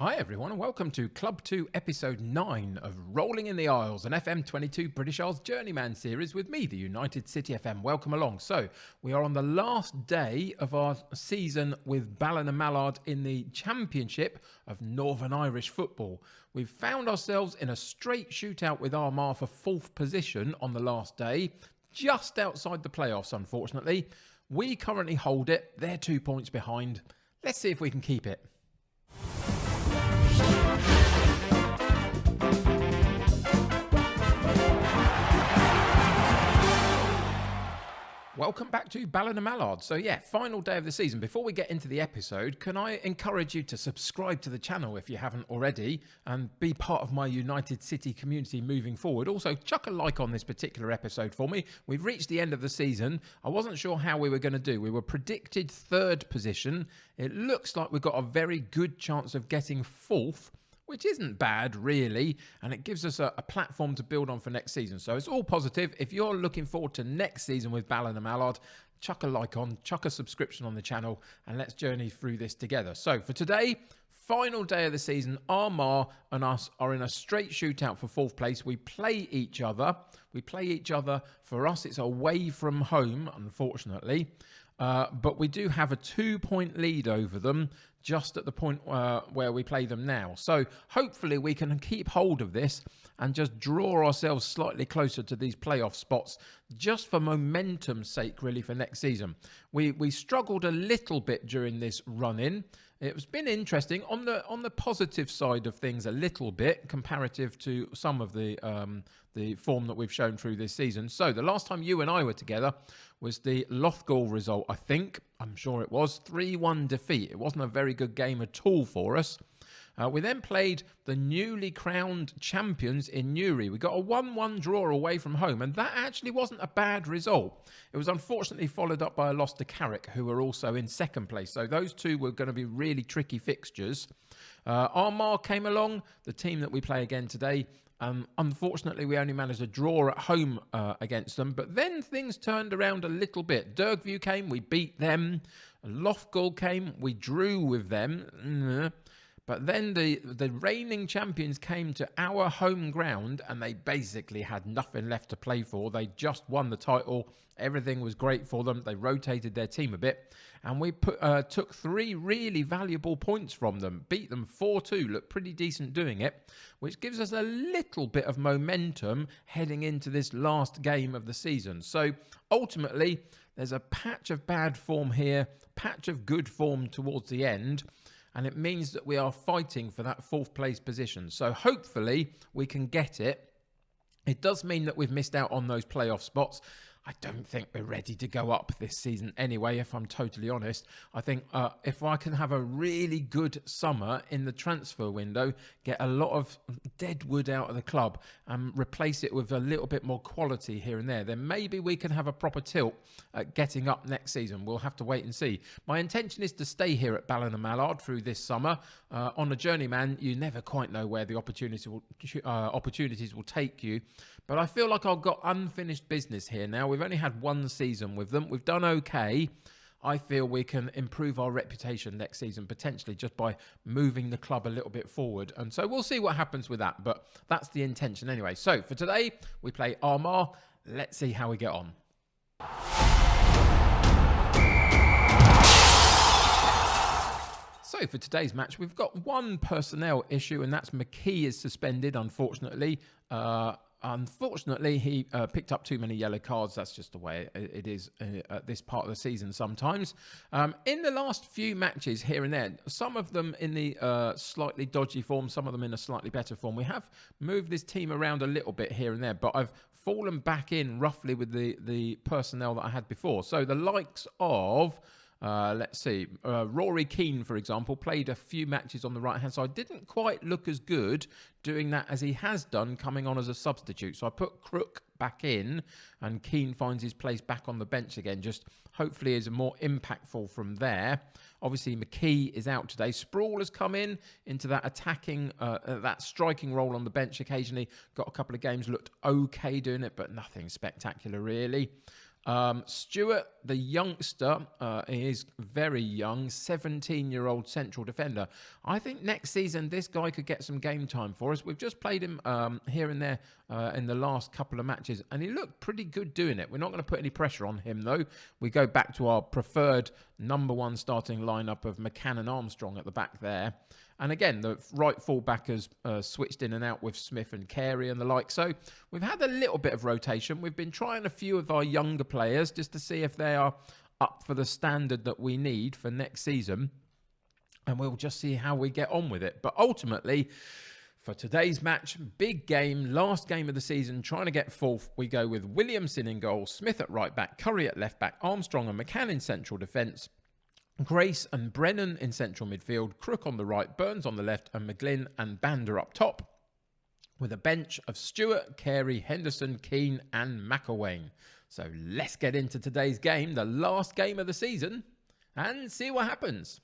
Hi everyone and welcome to Club2 Episode 9 of Rolling in the Isles, an FM22 British Isles Journeyman series with me, the United City FM. Welcome along. So, we are on the last day of our season with Ballina in the Championship of Northern Irish football. We've found ourselves in a straight shootout with Armagh for 4th position on the last day, just outside the playoffs unfortunately. We currently hold it, they're 2 points behind. Let's see if we can keep it. Welcome back to Ballina. So final day of the season. Before we get into the episode, can I encourage you to subscribe to the channel if you haven't already and be part of my United City community moving forward. Also, chuck a like on this particular episode for me. We've reached the end of the season. I wasn't sure how we were going to do. We were predicted 3rd position. It looks like we've got a very good chance of getting 4th. Which isn't bad, really, and it gives us a platform to build on for next season. So it's all positive. If you're looking forward to next season with Ballina, chuck a like on, chuck a subscription on the channel, and let's journey through this together. So for today, final day of the season, Armagh and us are in a straight shootout for 4th place. We play each other. For us, it's away from home, unfortunately. But we do have a 2-point lead over them just at the point where we play them now. So hopefully we can keep hold of this and just draw ourselves slightly closer to these playoff spots just for momentum's sake, really, for next season. We struggled a little bit during this run-in. It's been interesting on the positive side of things a little bit comparative to some of the form that we've shown through this season. So the last time you and I were together was the Lothgall result, I'm sure it was, 3-1 defeat. It wasn't a very good game at all for us. We then played the newly crowned champions in Newry. We got a 1-1 draw away from home, and that actually wasn't a bad result. It was unfortunately followed up by a loss to Carrick, who were also in 2nd place. So those two were going to be really tricky fixtures. Armagh came along, the team that we play again today. Unfortunately, we only managed a draw at home against them, but then things turned around a little bit. Dergview came, we beat them. Lothgall came, we drew with them. But then the reigning champions came to our home ground and they basically had nothing left to play for. They just won the title. Everything was great for them. They rotated their team a bit. And we took 3 really valuable points from them. Beat them 4-2. Looked pretty decent doing it. Which gives us a little bit of momentum heading into this last game of the season. So ultimately, there's a patch of bad form here. Patch of good form towards the end. And it means that we are fighting for that 4th place position. So hopefully we can get it. It does mean that we've missed out on those playoff spots. I don't think we're ready to go up this season anyway, if I'm totally honest. I think if I can have a really good summer in the transfer window, get a lot of dead wood out of the club and replace it with a little bit more quality here and there, then maybe we can have a proper tilt at getting up next season. We'll have to wait and see. My intention is to stay here at Ballina through this summer. On a journeyman, you never quite know where the opportunities will take you. But I feel like I've got unfinished business here now. We've only had 1 season with them. We've done okay. I feel we can improve our reputation next season, potentially just by moving the club a little bit forward. And so we'll see what happens with that. But that's the intention anyway. So for today, we play Armagh. Let's see how we get on. So for today's match, we've got one personnel issue, and that's McKee is suspended, unfortunately. Unfortunately, he picked up too many yellow cards. That's just the way it is at this part of the season sometimes. In the last few matches here and there, some of them in the slightly dodgy form, some of them in a slightly better form, we have moved this team around a little bit here and there, but I've fallen back in roughly with the personnel that I had before. So the likes of... Rory Keane, for example, played a few matches on the right-hand side. Didn't quite look as good doing that as he has done coming on as a substitute. So I put Crook back in and Keane finds his place back on the bench again. Just hopefully is more impactful from there. Obviously, McKee is out today. Sproul has come into that attacking, that striking role on the bench occasionally. Got a couple of games, looked okay doing it, but nothing spectacular really. Stewart, the youngster, is very young, 17-year-old central defender. I think next season this guy could get some game time for us. We've just played him here and there in the last couple of matches, and he looked pretty good doing it. We're not going to put any pressure on him, though. We go back to our preferred number one starting lineup of McCann and Armstrong at the back there. And again, the right full-back has switched in and out with Smith and Carey and the like. So we've had a little bit of rotation. We've been trying a few of our younger players just to see if they are up for the standard that we need for next season. And we'll just see how we get on with it. But ultimately, for today's match, big game, last game of the season, trying to get fourth, we go with Williamson in goal, Smith at right back, Curry at left back, Armstrong and McCann in central defence, Grace and Brennan in central midfield, Crook on the right, Burns on the left, and McGlynn and Bander up top, with a bench of Stewart, Carey, Henderson, Keane and McElwain. So let's get into today's game, the last game of the season, and see what happens.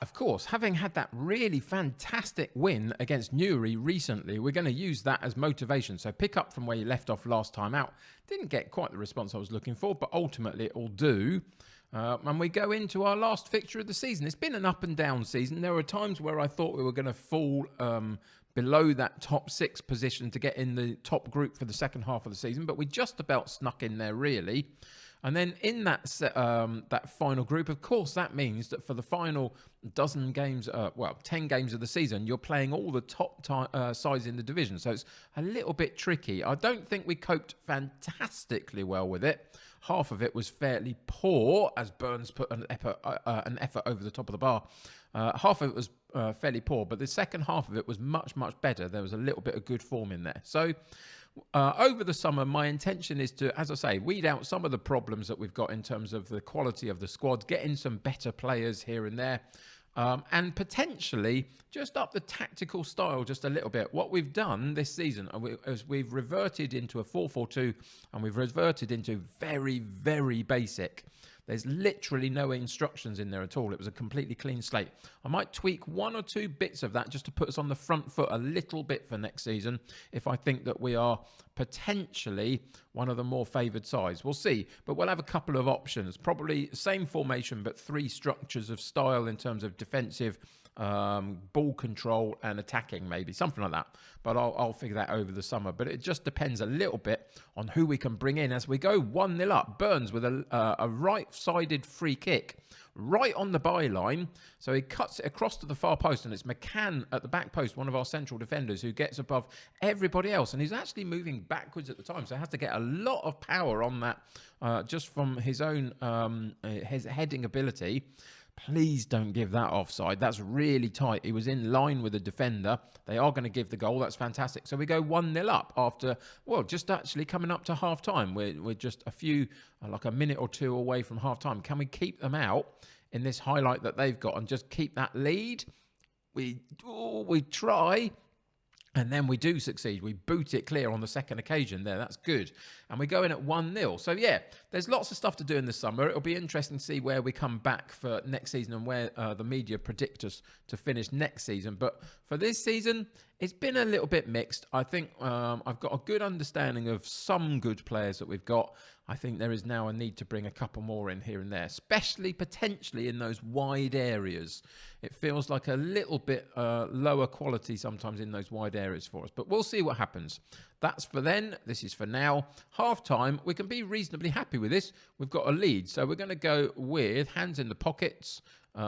Of course, having had that really fantastic win against Newry recently, we're going to use that as motivation. So pick up from where you left off last time out. Didn't get quite the response I was looking for, but ultimately it will do. And we go into our last fixture of the season. It's been an up and down season. There were times where I thought we were going to fall below that top 6 position to get in the top group for the second half of the season, but we just about snuck in there, really. And then in that that final group, of course, that means that for the final 10 games of the season, you're playing all the top sides in the division. So it's a little bit tricky. I don't think we coped fantastically well with it. Half of it was fairly poor, as Burns put an effort over the top of the bar. Half of it was fairly poor, but the second half of it was much, much better. There was a little bit of good form in there. So over the summer, my intention is to, as I say, weed out some of the problems that we've got in terms of the quality of the squad, get in some better players here and there, and potentially just up the tactical style just a little bit. What we've done this season is we've reverted into a 4-4-2, and we've reverted into very, very basic. There's literally no instructions in there at all. It was a completely clean slate. I might tweak 1 or 2 bits of that just to put us on the front foot a little bit for next season if I think that we are potentially one of the more favoured sides. We'll see, but we'll have a couple of options. Probably same formation, but 3 structures of style in terms of defensive, ball control and attacking, maybe something like that, but I'll figure that over the summer. But it just depends a little bit on who we can bring in as we go 1-0 up. Burns with a right-sided free kick right on the byline, so he cuts it across to the far post, and it's McCann at the back post, one of our central defenders, who gets above everybody else, and he's actually moving backwards at the time, so he has to get a lot of power on that just from his own his heading ability. Please don't give that offside. That's really tight. He was in line with the defender. They are going to give the goal. That's fantastic. So we go 1-0 up after, well, just actually coming up to half-time. We're just a few, like a minute or 2 away from half-time. Can we keep them out in this highlight that they've got and just keep that lead? We try. And then we do succeed. We boot it clear on the second occasion there. That's good. And we go in at 1-0. So, yeah, there's lots of stuff to do in the summer. It'll be interesting to see where we come back for next season and where the media predict us to finish next season. But for this season, it's been a little bit mixed. I think I've got a good understanding of some good players that we've got. I think there is now a need to bring a couple more in here and there, especially potentially in those wide areas. It feels like a little bit lower quality sometimes in those wide areas for us, but we'll see what happens. That's for then. This is for now. Half time, we can be reasonably happy with this. We've got a lead, so we're going to go with hands in the pockets. Things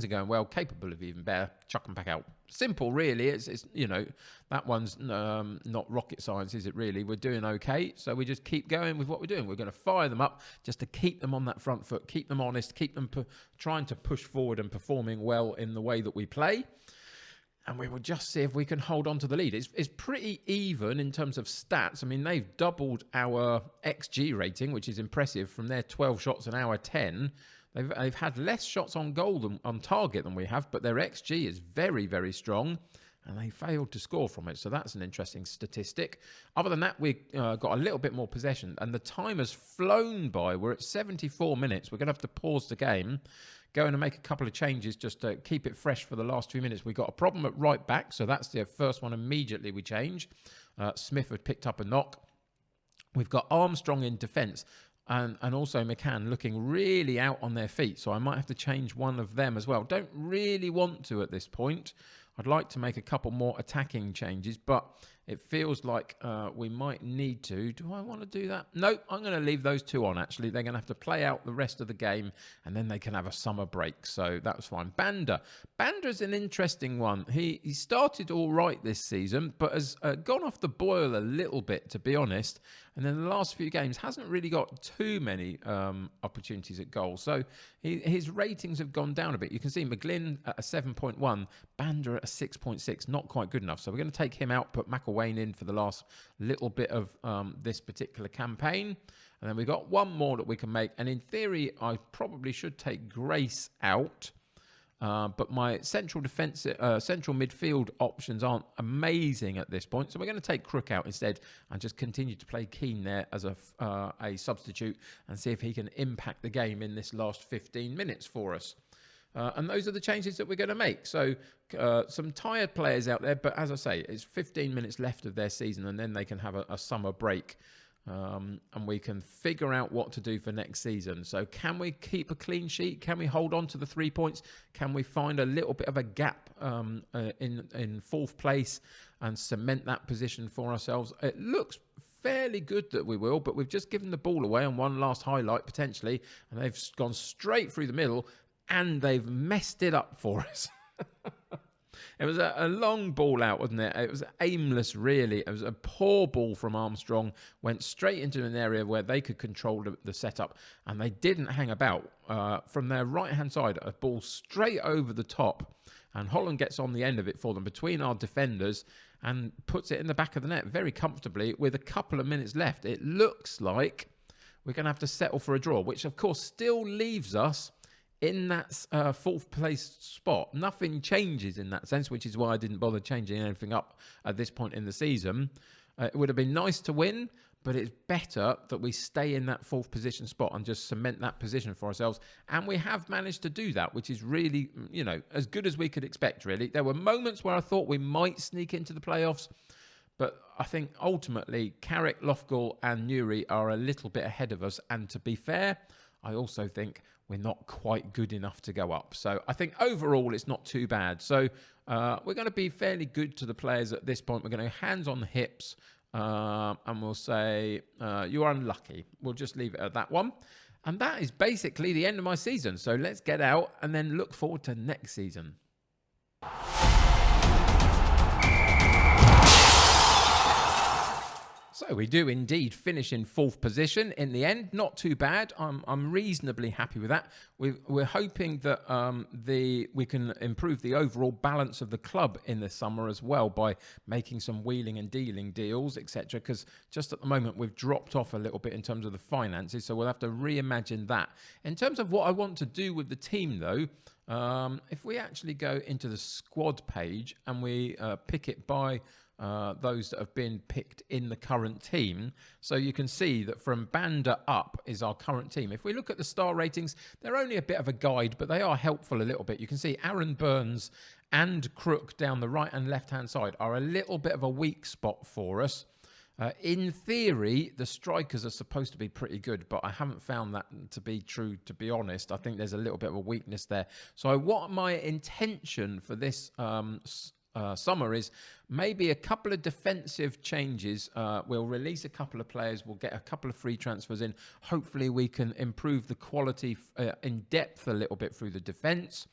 are going well, capable of even better. Chuck them back out. Simple, really. It's you know, that one's not rocket science, is it really? We're doing okay, so we just keep going with what we're doing. We're going to fire them up just to keep them on that front foot, keep them honest, keep them trying to push forward and performing well in the way that we play. And we will just see if we can hold on to the lead. It's pretty even in terms of stats. I mean, they've doubled our XG rating, which is impressive, from their 12 shots an hour 10. They've had less shots on goal on target than we have, but their XG is very, very strong, and they failed to score from it. So that's an interesting statistic. Other than that, we got a little bit more possession, and the time has flown by. We're at 74 minutes. We're going to have to pause the game go in and make a couple of changes just to keep it fresh for the last 2 minutes. We've got a problem at right back, so that's the first one immediately we change. Smith had picked up a knock. We've got Armstrong in defence and also McCann looking really out on their feet. So I might have to change one of them as well. Don't really want to at this point. I'd like to make a couple more attacking changes, but it feels like we might need to. Do I want to do that? No, I'm going to leave those two on, actually. They're going to have to play out the rest of the game, and then they can have a summer break. So that was fine. Bander's an interesting one. He started all right this season, but has gone off the boil a little bit, to be honest. And then the last few games hasn't really got too many opportunities at goal. So his ratings have gone down a bit. You can see McGlynn at a 7.1, Bander at a 6.6, not quite good enough. So we're going to take him out, put McElwain in for the last little bit of this particular campaign. And then we've got one more that we can make. And in theory, I probably should take Grace out. But my central midfield options aren't amazing at this point. So we're going to take Crook out instead and just continue to play Keane there as a substitute and see if he can impact the game in this last 15 minutes for us. And those are the changes that we're going to make. So some tired players out there, but as I say, it's 15 minutes left of their season and then they can have a summer break. And we can figure out what to do for next season. So can we keep a clean sheet? Can we hold on to the 3 points? Can we find a little bit of a gap in fourth place and cement that position for ourselves? It looks fairly good that we will, but we've just given the ball away on one last highlight potentially, and they've gone straight through the middle and they've messed it up for us. It was a long ball out, wasn't it? It was aimless, really. It was a poor ball from Armstrong. Went straight into an area where they could control the setup, and they didn't hang about. From their right-hand side, a ball straight over the top, and Holland gets on the end of it for them between our defenders and puts it in the back of the net very comfortably with a couple of minutes left. It looks like we're going to have to settle for a draw, which, of course, still leaves us in that fourth place spot. Nothing changes in that sense, which is why I didn't bother changing anything up at this point in the season. It would have been nice to win, but it's better that we stay in that fourth position spot and just cement that position for ourselves. And we have managed to do that, which is really, as good as we could expect, really. There were moments where I thought we might sneak into the playoffs, but I think ultimately Carrick, Loughgall and Newry are a little bit ahead of us. And to be fair, I also think we're not quite good enough to go up. So I think overall it's not too bad. So we're going to be fairly good to the players at this point. We're going to hands on the hips and we'll say, you are unlucky. We'll just leave it at that one. And that is basically the end of my season. So let's get out and then look forward to next season. So we do indeed finish in fourth position in the end. Not too bad. I'm reasonably happy with that. We're hoping that we can improve the overall balance of the club in the summer as well by making some wheeling and dealing deals, etc. Because just at the moment we've dropped off a little bit in terms of the finances, so we'll have to reimagine that. In terms of what I want to do with the team, though, if we actually go into the squad page and we pick it by those that have been picked in the current team. So you can see that from Bander up is our current team. If we look at the star ratings, they're only a bit of a guide, but they are helpful a little bit. You can see Aaron Burns and Crook down the right and left-hand side are a little bit of a weak spot for us. In theory, the strikers are supposed to be pretty good, but I haven't found that to be true, to be honest. I think there's a little bit of a weakness there. So what my intention for this summer is maybe a couple of defensive changes. We'll release a couple of players. We'll get a couple of free transfers in. Hopefully we can improve the quality in depth a little bit through the defence.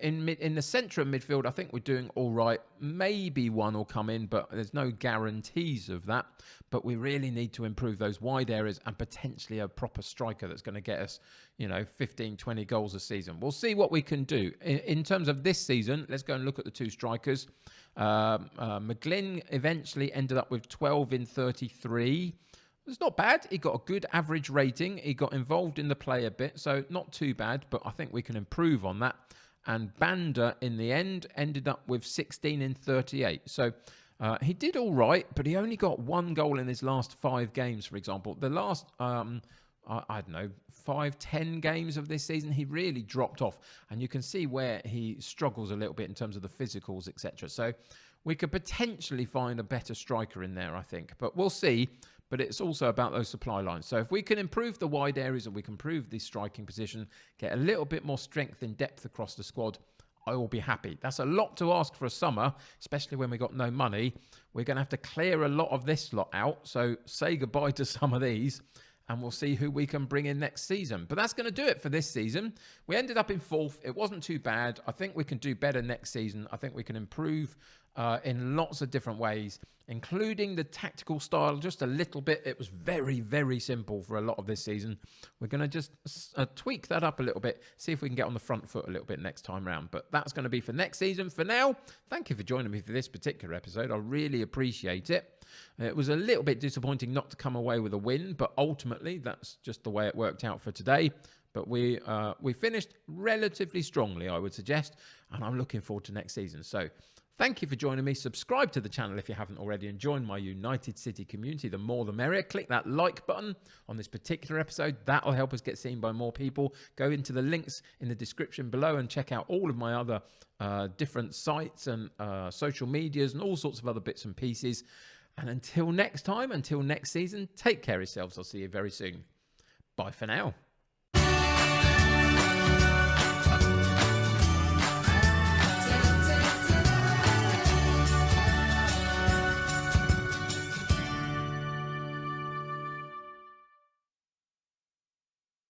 In the centre of midfield, I think we're doing all right. Maybe one will come in, but there's no guarantees of that. But we really need to improve those wide areas and potentially a proper striker that's going to get us, 15, 20 goals a season. We'll see what we can do. In terms of this season, let's go and look at the two strikers. McGlynn eventually ended up with 12 in 33. It's not bad. He got a good average rating. He got involved in the play a bit, so not too bad, but I think we can improve on that. And Bander, in the end, ended up with 16 in 38. So he did all right, but he only got one goal in his last 5 games, for example. The last, I don't know, 5-10 games of this season, he really dropped off. And you can see where he struggles a little bit in terms of the physicals, etc. So we could potentially find a better striker in there, I think. But we'll see. But it's also about those supply lines. So if we can improve the wide areas and we can improve the striking position, get a little bit more strength and depth across the squad, I will be happy. That's a lot to ask for a summer, especially when we got no money. We're going to have to clear a lot of this lot out. So say goodbye to some of these and we'll see who we can bring in next season. But that's going to do it for this season. We ended up in 4th. It wasn't too bad. I think we can do better next season. I think we can improve in lots of different ways, including the tactical style just a little bit. It was very, very simple for a lot of this season. We're going to just tweak that up a little bit, see if we can get on the front foot a little bit next time round. But that's going to be for next season. For now, thank you for joining me for this particular episode. I really appreciate it. It was a little bit disappointing not to come away with a win, but ultimately that's just the way it worked out for today. But we finished relatively strongly, I would suggest, and I'm looking forward to next season. So thank you for joining me. Subscribe to the channel if you haven't already and join my United City community. The more the merrier. Click that like button on this particular episode. That'll help us get seen by more people. Go into the links in the description below and check out all of my other different sites and social medias and all sorts of other bits and pieces. And until next time, until next season, take care of yourselves. I'll see you very soon. Bye for now.